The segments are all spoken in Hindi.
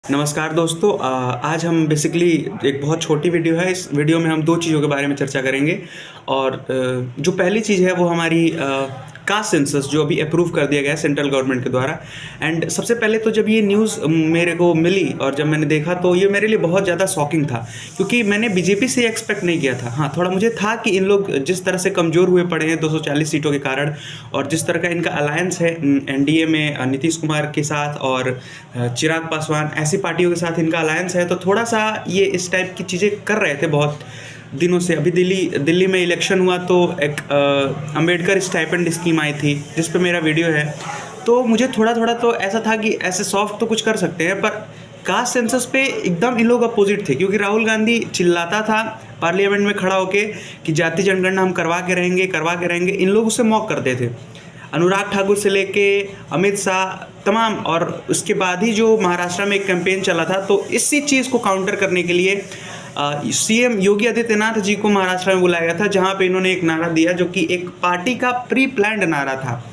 नमस्कार दोस्तों, आज हम बेसिकली एक बहुत छोटी वीडियो है। इस वीडियो में हम दो चीज़ों के बारे में चर्चा करेंगे। और जो पहली चीज़ है वो हमारी कास्ट सेंसस जो अभी अप्रूव कर दिया गया है सेंट्रल गवर्नमेंट के द्वारा। एंड सबसे पहले तो जब ये न्यूज़ मेरे को मिली और जब मैंने देखा तो ये मेरे लिए बहुत ज़्यादा शॉकिंग था, क्योंकि मैंने बीजेपी से एक्सपेक्ट नहीं किया था। हाँ, थोड़ा मुझे था कि इन लोग जिस तरह से कमज़ोर हुए पड़े हैं 240 सीटों के कारण, और जिस तरह का इनका अलायंस है एनडीए में नीतीश कुमार के साथ और चिराग पासवान, ऐसी पार्टियों के साथ इनका अलायंस है, तो थोड़ा सा ये इस टाइप की चीज़ें कर रहे थे बहुत दिनों से। अभी दिल्ली में इलेक्शन हुआ तो एक अंबेडकर स्टाइपेंड स्कीम आई थी जिस पे मेरा वीडियो है। तो मुझे थोड़ा थोड़ा तो ऐसा था कि ऐसे सॉफ्ट तो कुछ कर सकते हैं, पर कास्ट सेंसस पे एकदम इन लोग अपोजिट थे। क्योंकि राहुल गांधी चिल्लाता था पार्लियामेंट में खड़ा होके कि जाति जनगणना हम करवा के रहेंगे। इन लोग उसे मॉक करते थे, अनुराग ठाकुर से लेके अमित शाह तमाम। और उसके बाद ही जो महाराष्ट्र में एक कैंपेन चला था, तो इसी चीज़ को काउंटर करने के लिए सीएम योगी आदित्यनाथ जी को महाराष्ट्र में बुलाया गया था, जहां पे इन्होंने एक नारा दिया जो कि एक पार्टी का प्री प्लान्ड नारा था,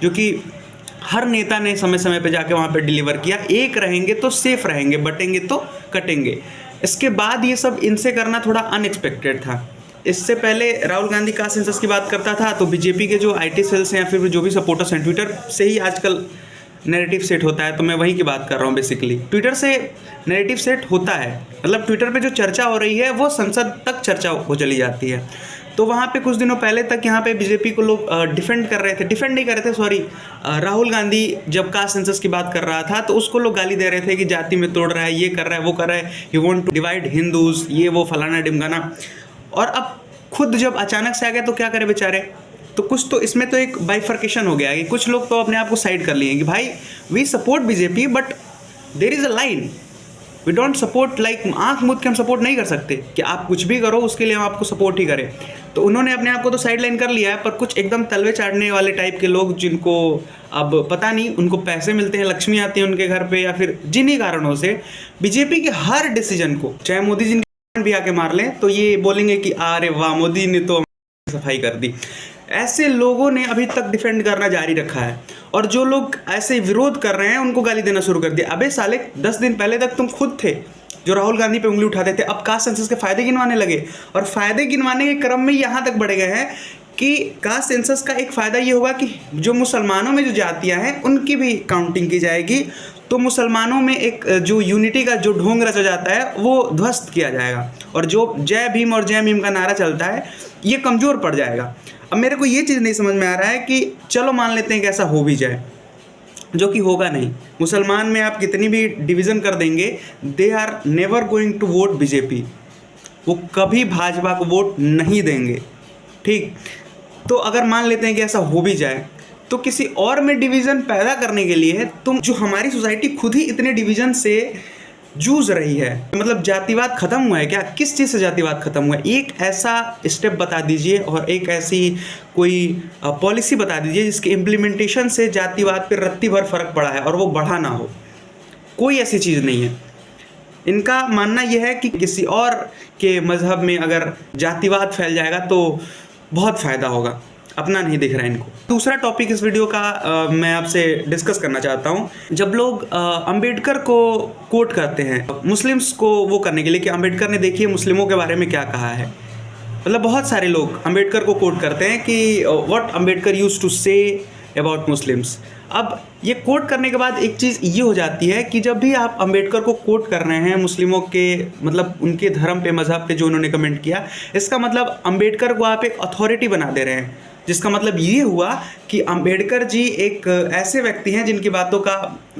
जो कि हर नेता ने समय समय पे जाके वहां पे डिलीवर किया। एक रहेंगे तो सेफ रहेंगे, बटेंगे तो कटेंगे। इसके बाद ये सब इनसे करना थोड़ा अनएक्सपेक्टेड था। इससे पहले राहुल गांधी कास्ट सेंसस की बात करता था तो बीजेपी के जो आईटी सेल्स हैं या फिर जो भी सपोर्टर्स हैं, ट्विटर से ही आजकल नैरेटिव सेट होता है, तो मैं वही की बात कर रहा हूँ। बेसिकली ट्विटर से नैरेटिव सेट होता है, मतलब ट्विटर पे जो चर्चा हो रही है वो संसद तक चर्चा हो चली जाती है। तो वहाँ पे कुछ दिनों पहले तक यहाँ पे बीजेपी को लोग डिफेंड नहीं कर रहे थे, सॉरी। राहुल गांधी जब कास्ट सेंसस की बात कर रहा था तो उसको लोग गाली दे रहे थे कि जाति में तोड़ रहा है, ये कर रहा है, वो कर रहा है, you want to divide Hindus, ये वो फलाना डिमगाना। और अब खुद जब अचानक से आ गया तो क्या करे बेचारे। तो कुछ तो इसमें तो एक बाइफर्केशन हो गया कि कुछ लोग तो अपने आप को साइड कर लिए कि भाई we support BJP, but there is a line, we don't support, like आंख मूंद के हम सपोर्ट नहीं कर सकते कि आप कुछ भी करो उसके लिए हम आपको सपोर्ट ही करें। तो उन्होंने अपने आप को तो साइड लाइन कर लिया है, पर कुछ एकदम तलवे चाटने वाले टाइप के लोग, जिनको अब पता नहीं उनको पैसे मिलते हैं, लक्ष्मी आती है उनके घर पे, या फिर जिन्हीं कारणों से बीजेपी के हर डिसीजन को, चाहे मोदी जी भी आके मार लें, तो ये बोलेंगे कि अरे वाह मोदी ने तो सफाई कर दी। ऐसे लोगों ने अभी तक डिफेंड करना जारी रखा है, और जो लोग ऐसे विरोध कर रहे हैं उनको गाली देना शुरू कर दिया। अबे साले, 10 दिन पहले तक तुम खुद थे जो राहुल गांधी पे उंगली उठाते थे, अब कास्ट सेंसस के फायदे गिनवाने लगे। और फायदे गिनवाने के क्रम में यहाँ तक बढ़ गए हैं कि कास्ट सेंसस का एक फ़ायदा ये होगा कि जो मुसलमानों में जो जातियाँ हैं उनकी भी काउंटिंग की जाएगी। तो मुसलमानों में एक जो यूनिटी का जो ढोंग रचा जाता है वो ध्वस्त किया जाएगा, और जो जय भीम और जय मीम का नारा चलता है ये कमज़ोर पड़ जाएगा। अब मेरे को ये चीज़ नहीं समझ में आ रहा है कि चलो मान लेते हैं कि ऐसा हो भी जाए, जो कि होगा नहीं। मुसलमान में आप कितनी भी डिवीज़न कर देंगे, they are never going to vote BJP, वो कभी भाजपा को वोट नहीं देंगे। ठीक, तो अगर मान लेते हैं कि ऐसा हो भी जाए, तो किसी और में डिवीज़न पैदा करने के लिए तुम, जो हमारी सोसाइटी खुद ही इतने डिवीज़न से जूझ रही है, मतलब जातिवाद खत्म हुआ है क्या? किस चीज़ से जातिवाद खत्म हुआ है? एक ऐसा स्टेप बता दीजिए और एक ऐसी कोई पॉलिसी बता दीजिए जिसके इम्प्लीमेंटेशन से जातिवाद पे रत्ती भर फर्क पड़ा है और वो बढ़ा ना हो। कोई ऐसी चीज़ नहीं है। इनका मानना यह है कि किसी और के मज़हब में अगर जातिवाद फैल जाएगा तो बहुत फ़ायदा होगा, अपना नहीं दिख रहा है इनको। दूसरा टॉपिक इस वीडियो का मैं आपसे डिस्कस करना चाहता हूँ। जब लोग अंबेडकर को कोट करते हैं मुस्लिम्स को वो करने के लिए कि अंबेडकर ने देखिए मुस्लिमों के बारे में क्या कहा है, मतलब बहुत सारे लोग अंबेडकर को कोट करते हैं कि what Ambedkar used to say about Muslims. अब ये कोट करने के बाद एक चीज़ ये हो जाती है कि जब भी आप अंबेडकर को कोट कर रहे हैं मुस्लिमों के, मतलब उनके धर्म पे, मज़हब पे जो उन्होंने कमेंट किया, इसका मतलब अंबेडकर को आप एक अथॉरिटी बना दे रहे हैं, जिसका मतलब ये हुआ कि अंबेडकर जी एक ऐसे व्यक्ति हैं जिनकी बातों का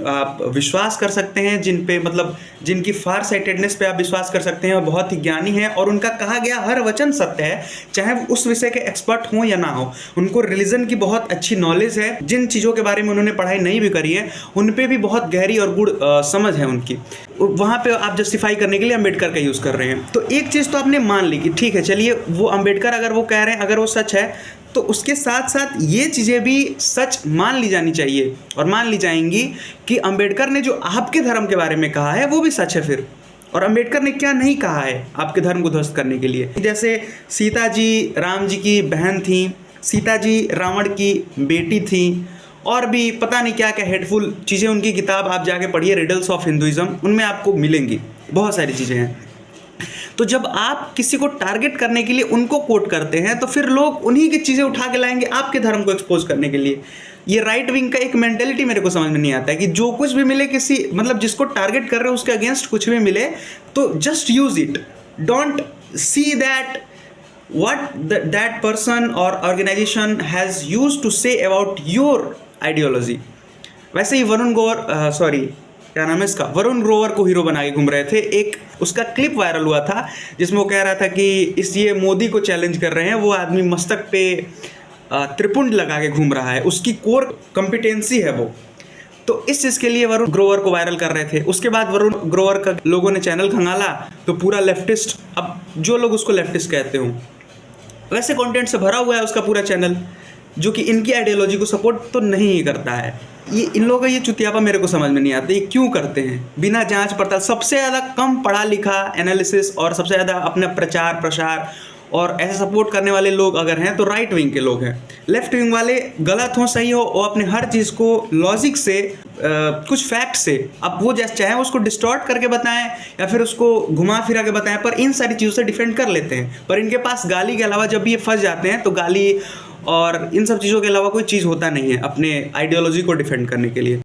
आप विश्वास कर सकते हैं, जिन पे मतलब जिनकी फार साइटेडनेस पे आप विश्वास कर सकते हैं, और बहुत ही ज्ञानी है, और उनका कहा गया हर वचन सत्य है, चाहे वो उस विषय के एक्सपर्ट हों या ना हो। उनको रिलीजन की बहुत अच्छी नॉलेज है, जिन चीज़ों के बारे में उन्होंने पढ़ाई नहीं भी करी है उन पे भी बहुत गहरी और गूढ़ समझ है उनकी। वहाँ पे आप जस्टिफाई करने के लिए अंबेडकर का यूज़ कर रहे हैं। तो एक चीज़ तो आपने मान ली कि ठीक है, चलिए वो अंबेडकर अगर वो कह रहे हैं, अगर वो सच है, तो उसके साथ साथ ये चीज़ें भी सच मान ली जानी चाहिए, और मान ली जाएंगी कि अंबेडकर ने जो आपके धर्म के बारे में कहा है वो भी सच है फिर। और अंबेडकर ने क्या नहीं कहा है आपके धर्म को ध्वस्त करने के लिए। जैसे सीता जी राम जी की बहन थी, सीता जी रावण की बेटी थी, और भी पता नहीं क्या क्या हेडफुल चीज़ें, उनकी किताब आप जाके पढ़िए, रिडल्स ऑफ हिंदुइज्म, उनमें आपको मिलेंगी बहुत सारी चीज़ें हैं। तो जब आप किसी को टारगेट करने के लिए उनको कोट करते हैं तो फिर लोग उन्हीं की चीज़ें उठा के लाएंगे आपके धर्म को एक्सपोज करने के लिए। ये राइट विंग का एक मेंटेलिटी मेरे को समझ में नहीं आता है कि जो कुछ भी मिले किसी, मतलब जिसको टारगेट कर रहे हो उसके अगेंस्ट कुछ भी मिले तो just use it, don't see that what that person or organization has used to say about your ideology। वैसे ही वरुण ग्रोवर, सॉरी क्या नाम है इसका, वरुण ग्रोवर को हीरो बना के घूम रहे थे। एक उसका क्लिप वायरल हुआ था जिसमें वो कह रहा था कि ये मोदी को चैलेंज कर रहे हैं, वो आदमी मस्तक पे त्रिपुंड लगा के घूम रहा है, उसकी कोर कॉम्पिटेंसी है वो। तो इस चीज़ के लिए वरुण ग्रोवर को वायरल कर रहे थे। उसके बाद वरुण ग्रोवर का लोगों ने चैनल खंगाला तो पूरा लेफ्टिस्ट, अब जो लोग उसको लेफ्टिस्ट कहते हो वैसे कंटेंट से भरा हुआ है उसका पूरा चैनल, जो कि इनकी आइडियोलॉजी को सपोर्ट तो नहीं ही करता है। ये इन लोगों का ये चुतियापा मेरे को समझ में नहीं आता, ये क्यों करते हैं बिना जांच पड़ताल। सबसे ज़्यादा कम पढ़ा लिखा एनालिसिस और सबसे ज़्यादा अपना प्रचार प्रसार और ऐसे सपोर्ट करने वाले लोग अगर हैं तो राइट विंग के लोग हैं। लेफ्ट विंग वाले गलत हो सही हो, और अपने हर चीज़ को लॉजिक से कुछ फैक्ट से, अब वो जैसे चाहे उसको डिस्टॉर्ट करके बताएं या फिर उसको घुमा फिरा के बताएं, पर इन सारी चीज़ों से डिफेंड कर लेते हैं। पर इनके पास गाली के अलावा जब भी ये फंस जाते हैं तो गाली और इन सब चीज़ों के अलावा कोई चीज़ होता नहीं है अपने आइडियोलॉजी को डिफेंड करने के लिए।